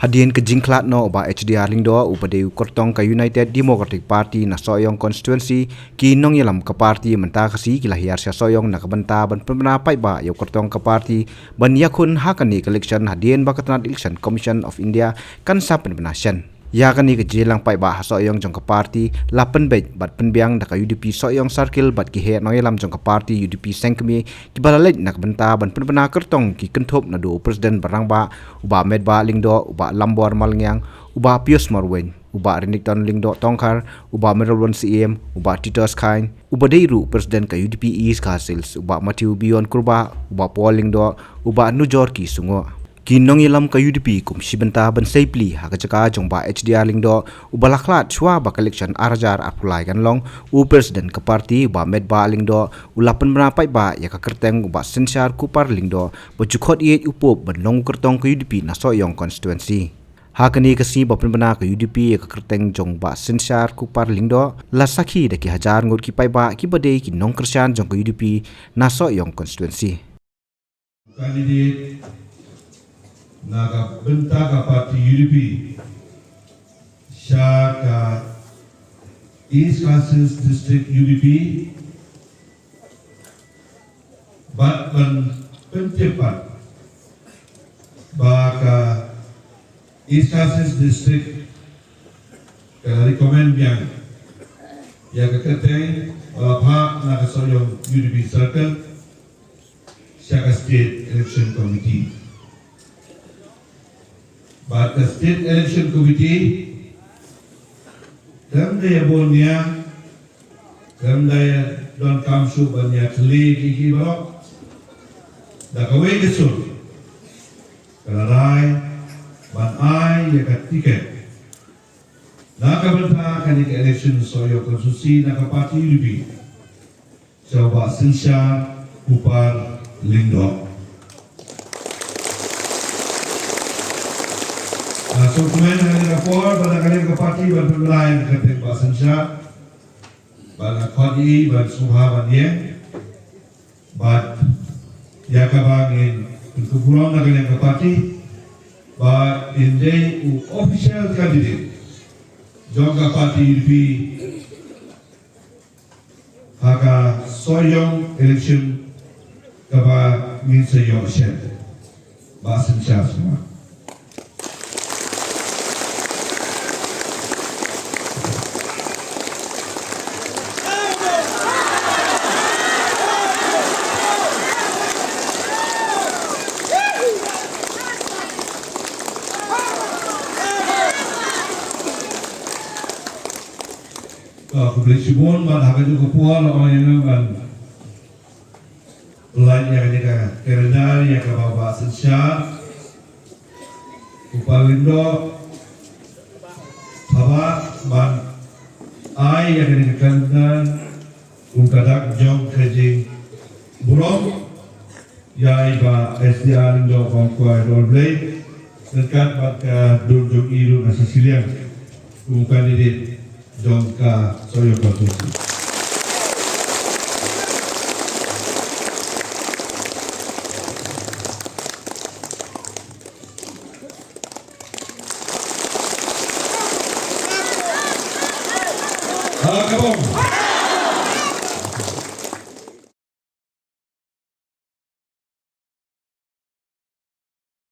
Hadian ke jingklat no ba HDR lingdo upade kortong ka United Democratic Party na soyong constituency ki nong yalam ka party menta kasi kilahiyar siya soyong nakabenta ban pemenapai ba yo kortong ka party ban yakun hakani election hadian ba katnat election commission of India kan sa penbenasian ya kani ke jelang pai ba soyong jong ka party lapen bet bat penbiang da ka UDP soyong circle bat ki he no yalam jong ka party UDP sengkmi ki balalet nakabenta ban penbena kertong ki kentop na do president barang ba uba med ba lingdo uba lambor malngyang uba pius marwen uba renikton lingdo tongkar uba merolon CM uba titos kain uba deiru president ka UDP East Castles uba Matthew Bion kurba uba polling do uba nujor ki sungo kinong ilam ka UDP kum sibenta ban safely haka jaka jongba HDR lingdo ubalaklat chua ba collection arajar apulai kan long u president ka party ba med ba lingdo ulapan menapai ba ya ka kerteng ba sensar kupar lingdo bojukot ye upop ban long kertong ka UDP na soyong constituency hakani kasi ba penbena ka UDP ya ka kerteng jongba sensar kupar lingdo la sakhi de ki hajar ngot ki pai ba ki bade ki nong kersian jong ka UDP na soyong constituency candidate naga benta ka parti UDP Shaka East Castles District UDP Batman pencepat baka East Castles District recommend yang ya keteng pak naga soyong UDP Circle Shaka State Election Committee. But the State Election Committee, them they abonia, them they don't come to banya tli kiki bro. The kawai kesul, kalarai, ban ai ya kat tiket. Nakabenta kanik election soyo konsusi nakapati UDP. Coba sensya kupar lingdo. So kemudian kali rapor pada kali ke parti ban pemelayan ketik bahasan syah ban khodi ban subha ban ye bat ya kabangin kumpulan nak kali ke parti ba inde official candidate jongga parti UDP haka soyong election kaba min sayo shed bahasan syah semua. Kublisibun ban haka juga pual orang yang ban lain yang ada kerana yang kebawa sensya upalindo hawa ban ai yang ada kerana kadak jong kerja burung ya iba HDR lindo Kwah roleplay dekat pada duduk iru nasi siliang bukan ini jongka soyo konsusi.